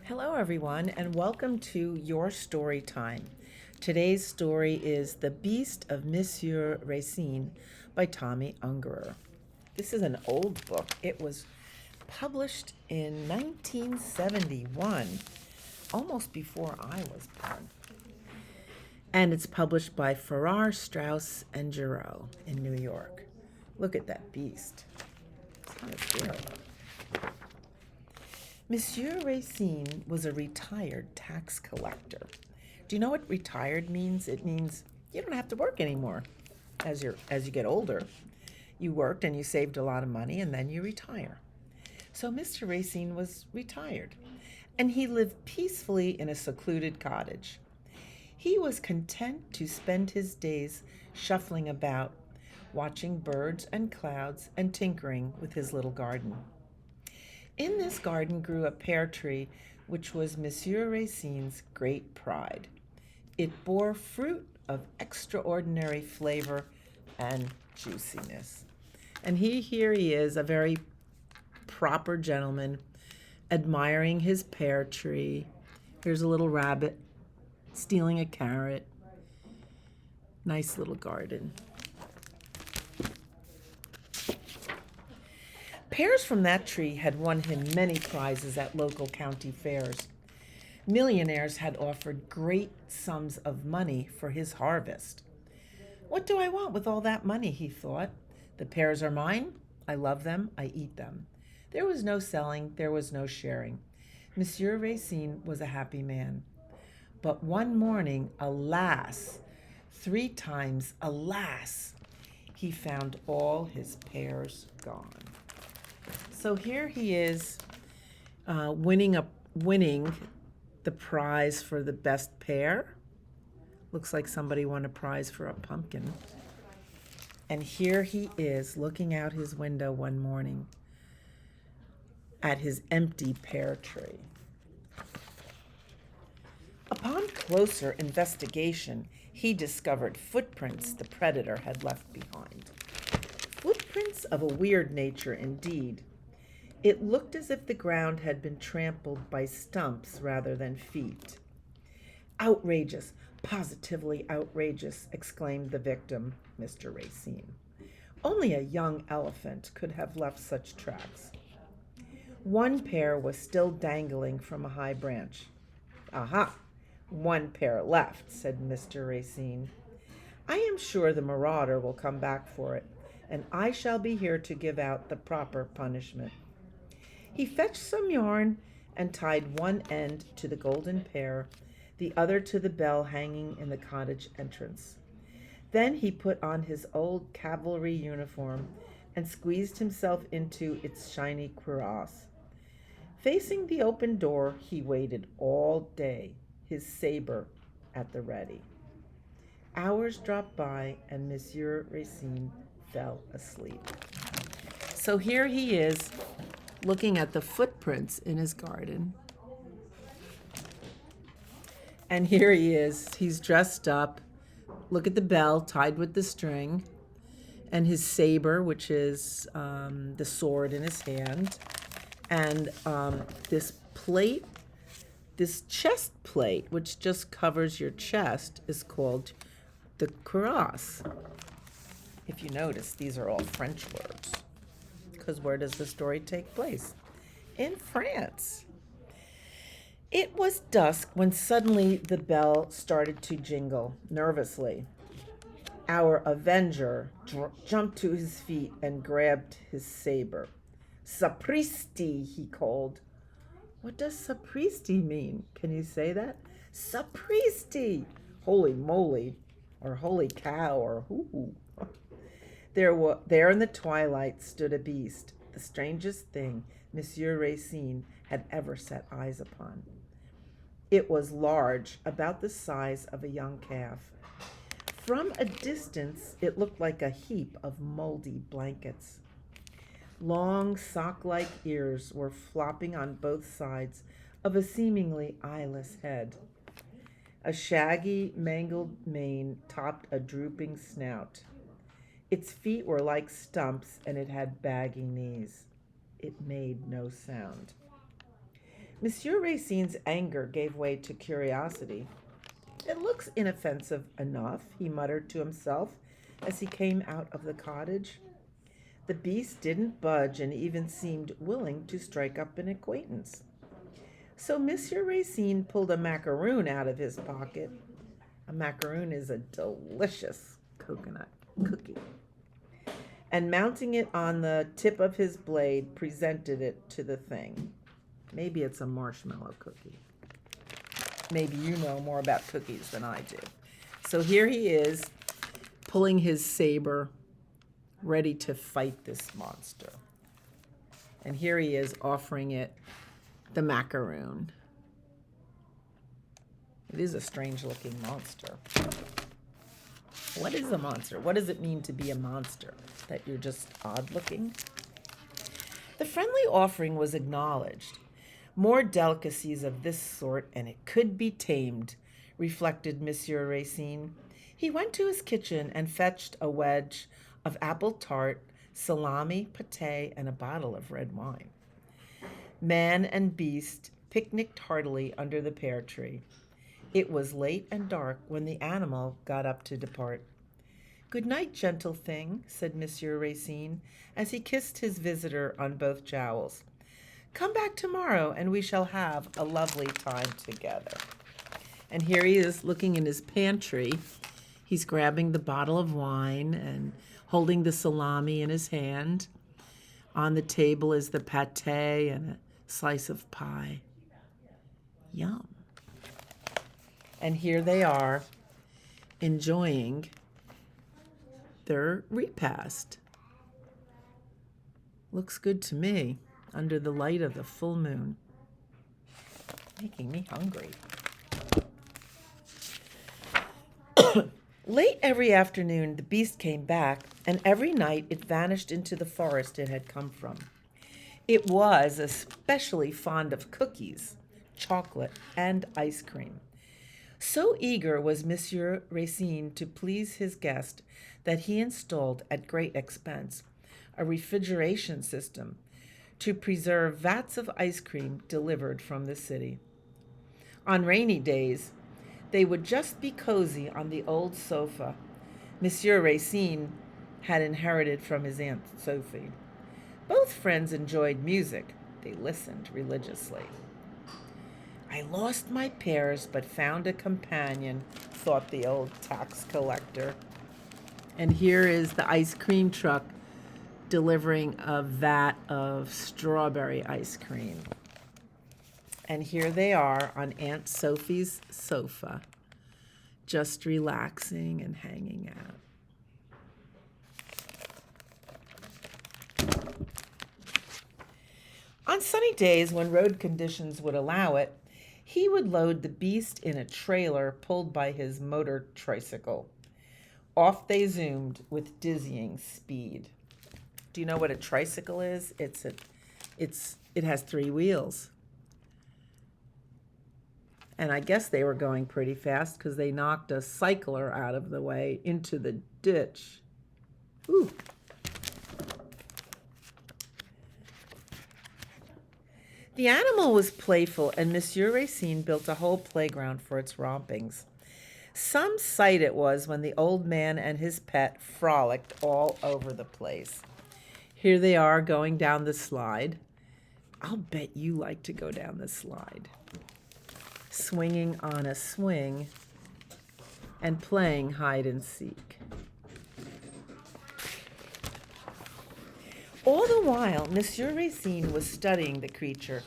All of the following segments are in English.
Hello, everyone, and welcome to Your Story Time. Today's story is The Beast of Monsieur Racine by Tomi Ungerer. This is an old book. It was published in 1971, almost before I was born. And it's published by Farrar, Straus, and Giroux in New York. Look at that beast. It's kind of scary. Monsieur Racine was a retired tax collector. Do you know what retired means? It means you don't have to work anymore as you get older. You worked and you saved a lot of money and then you retire. So Mr. Racine was retired and he lived peacefully in a secluded cottage. He was content to spend his days shuffling about, watching birds and clouds and tinkering with his little garden. In this garden grew a pear tree, which was Monsieur Racine's great pride. It bore fruit of extraordinary flavor and juiciness. And here he is, a very proper gentleman, admiring his pear tree. Here's a little rabbit stealing a carrot. Nice little garden. Pears from that tree had won him many prizes at local county fairs. Millionaires had offered great sums of money for his harvest. What do I want with all that money, he thought. The pears are mine. I love them. I eat them. There was no selling. There was no sharing. Monsieur Racine was a happy man. But one morning, alas, 3 times, alas, he found all his pears gone. So here he is, winning the prize for the best pear. Looks like somebody won a prize for a pumpkin. And here he is looking out his window one morning at his empty pear tree. Upon closer investigation, he discovered footprints the predator had left behind. Footprints of a weird nature indeed. It looked as if the ground had been trampled by stumps rather than feet. Outrageous, positively outrageous, exclaimed the victim, Mr. Racine. Only a young elephant could have left such tracks. One pear was still dangling from a high branch. Aha! One pear left, said Mr. Racine. I am sure the marauder will come back for it, and I shall be here to give out the proper punishment. He fetched some yarn and tied one end to the golden pear, the other to the bell hanging in the cottage entrance. Then he put on his old cavalry uniform and squeezed himself into its shiny cuirass. Facing the open door, he waited all day, his saber at the ready. Hours dropped by and Monsieur Racine fell asleep. So here he is, looking at the footprints in his garden. And here he is. He's dressed up. Look at the bell tied with the string. And his saber, which is the sword in his hand. And this plate, this chest plate, which just covers your chest, is called the cuirass. If you notice, these are all French words. Because where does the story take place? In France. It was dusk when suddenly the bell started to jingle nervously. Our avenger jumped to his feet and grabbed his saber. Sapristi, he called. What does sapristi mean? Can you say that? Sapristi! Holy moly, or holy cow, or hoo-hoo. There in the twilight stood a beast, the strangest thing Monsieur Racine had ever set eyes upon. It was large, about the size of a young calf. From a distance, it looked like a heap of moldy blankets. Long sock-like ears were flopping on both sides of a seemingly eyeless head. A shaggy, mangled mane topped a drooping snout. Its feet were like stumps, and it had baggy knees. It made no sound. Monsieur Racine's anger gave way to curiosity. It looks inoffensive enough, he muttered to himself as he came out of the cottage. The beast didn't budge and even seemed willing to strike up an acquaintance. So Monsieur Racine pulled a macaroon out of his pocket. A macaroon is a delicious coconut cookie. And mounting it on the tip of his blade, presented it to the thing. Maybe it's a marshmallow cookie. Maybe you know more about cookies than I do. So here he is, pulling his saber, ready to fight this monster. And here he is offering it the macaroon. It is a strange looking monster. What is a monster? What does it mean to be a monster? That you're just odd looking? The friendly offering was acknowledged. More delicacies of this sort, and it could be tamed, reflected Monsieur Racine. He went to his kitchen and fetched a wedge of apple tart, salami, pâté, and a bottle of red wine. Man and beast picnicked heartily under the pear tree. It was late and dark when the animal got up to depart. "Good night, gentle thing," said Monsieur Racine, as he kissed his visitor on both jowls. "Come back tomorrow, and we shall have a lovely time together." And here he is looking in his pantry. He's grabbing the bottle of wine and holding the salami in his hand. On the table is the pâté and a slice of pie. Yum. And here they are, enjoying their repast. Looks good to me, under the light of the full moon. Making me hungry. Late every afternoon, the beast came back, and every night it vanished into the forest it had come from. It was especially fond of cookies, chocolate, and ice cream. So eager was Monsieur Racine to please his guest that he installed, at great expense, a refrigeration system to preserve vats of ice cream delivered from the city. On rainy days, they would just be cozy on the old sofa Monsieur Racine had inherited from his Aunt Sophie. Both friends enjoyed music. They listened religiously. "I lost my pears, but found a companion," thought the old tax collector. And here is the ice cream truck delivering a vat of strawberry ice cream. And here they are on Aunt Sophie's sofa, just relaxing and hanging out. On sunny days, when road conditions would allow it, he would load the beast in a trailer pulled by his motor tricycle. Off they zoomed with dizzying speed. Do you know what a tricycle is? It has 3 wheels. And I guess they were going pretty fast because they knocked a cycler out of the way into the ditch. Ooh. The animal was playful, and Monsieur Racine built a whole playground for its rompings. Some sight it was when the old man and his pet frolicked all over the place. Here they are going down the slide. I'll bet you like to go down the slide. Swinging on a swing and playing hide and seek. All the while, Monsieur Racine was studying the creature,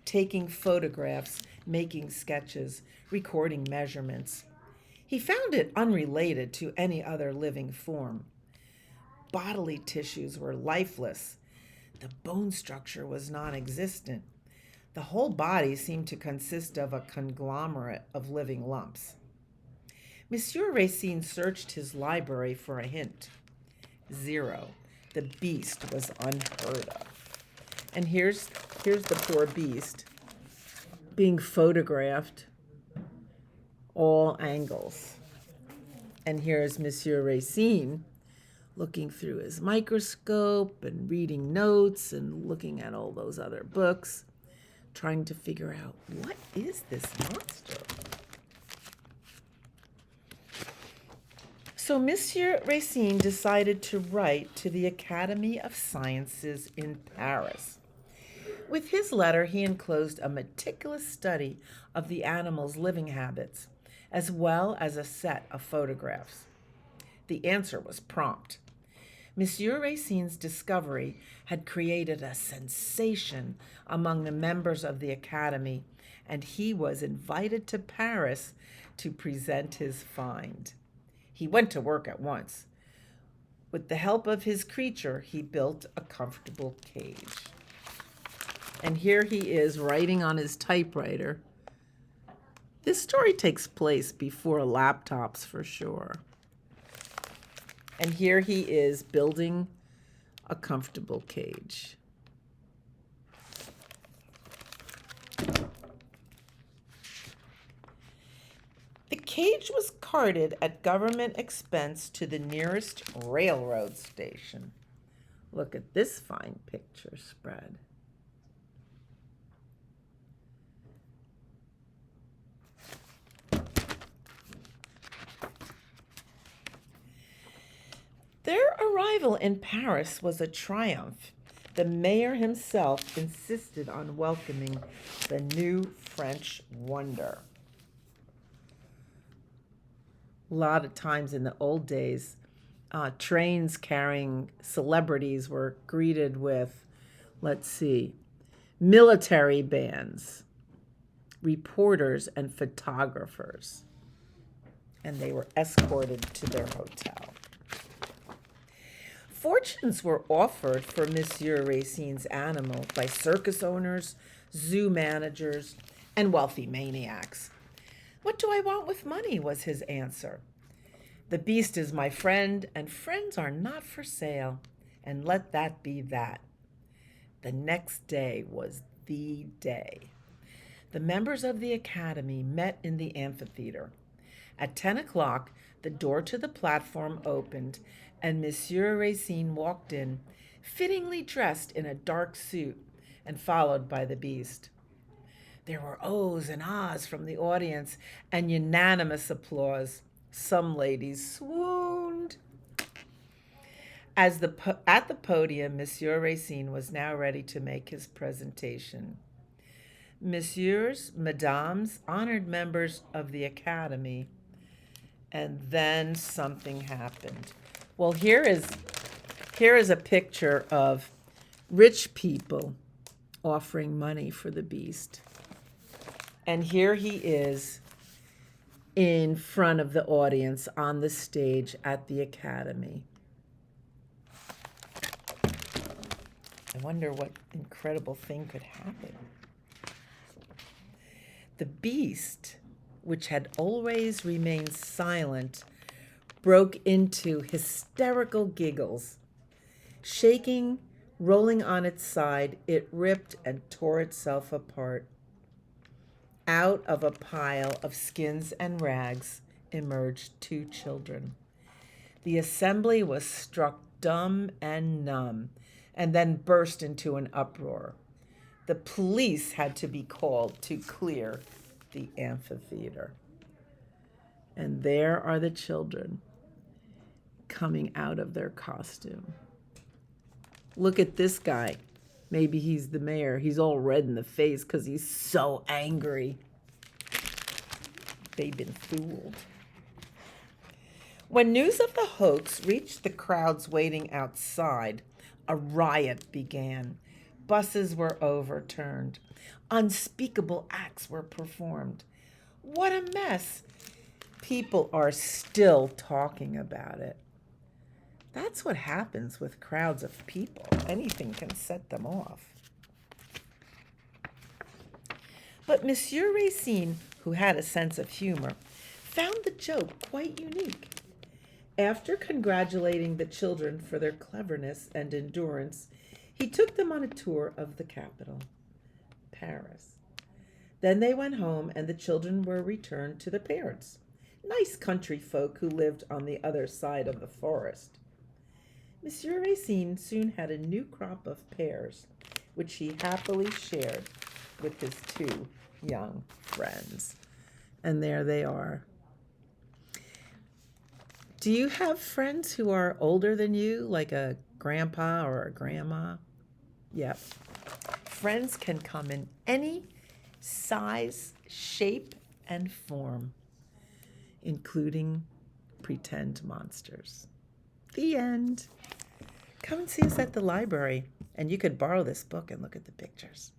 taking photographs, making sketches, recording measurements. He found it unrelated to any other living form. Bodily tissues were lifeless. The bone structure was non-existent. The whole body seemed to consist of a conglomerate of living lumps. Monsieur Racine searched his library for a hint. 0. The beast was unheard of. And here's the poor beast being photographed all angles. And here's Monsieur Racine looking through his microscope and reading notes and looking at all those other books. trying to figure out, what is this monster? So Monsieur Racine decided to write to the Academy of Sciences in Paris. With his letter, he enclosed a meticulous study of the animal's living habits, as well as a set of photographs. The answer was prompt. Monsieur Racine's discovery had created a sensation among the members of the Academy, and he was invited to Paris to present his find. He went to work at once. With the help of his creature, he built a comfortable cage. And here he is writing on his typewriter. This story takes place before laptops for sure. And here he is building a comfortable cage. The cage was carted at government expense to the nearest railroad station. Look at this fine picture spread. Their arrival in Paris was a triumph. The mayor himself insisted on welcoming the new French wonder. A lot of times in the old days, trains carrying celebrities were greeted with, military bands, reporters, and photographers. And they were escorted to their hotel. Fortunes were offered for Monsieur Racine's animal by circus owners, zoo managers, and wealthy maniacs. "What do I want with money?" was his answer. "The beast is my friend, and friends are not for sale, and let that be that." The next day was the day. The members of the Academy met in the amphitheater. At 10 o'clock, the door to the platform opened, and Monsieur Racine walked in, fittingly dressed in a dark suit, and followed by the beast. There were ohs and ahs from the audience, and unanimous applause. Some ladies swooned. At the podium, Monsieur Racine was now ready to make his presentation. Messieurs, mesdames, honored members of the Academy. And then something happened. Well, here is a picture of rich people offering money for the beast. And here he is in front of the audience on the stage at the Academy. I wonder what incredible thing could happen. The beast, which had always remained silent, broke into hysterical giggles. Shaking, rolling on its side, it ripped and tore itself apart. Out of a pile of skins and rags emerged two children. The assembly was struck dumb and numb, and then burst into an uproar. The police had to be called to clear the amphitheater. And there are the children coming out of their costume. Look at this guy. Maybe he's the mayor. He's all red in the face because he's so angry. They've been fooled. When news of the hoax reached the crowds waiting outside, a riot began. Buses were overturned. Unspeakable acts were performed. What a mess! People are still talking about it. That's what happens with crowds of people. Anything can set them off. But Monsieur Racine, who had a sense of humor, found the joke quite unique. After congratulating the children for their cleverness and endurance, he took them on a tour of the capital, Paris. Then they went home, and the children were returned to their parents, nice country folk who lived on the other side of the forest. Monsieur Racine soon had a new crop of pears, which he happily shared, with his two young friends. And there they are. Do you have friends who are older than you, like a grandpa or a grandma? Yep. Friends can come in any size, shape, and form, including pretend monsters. The end. Come and see us at the library, and you could borrow this book and look at the pictures.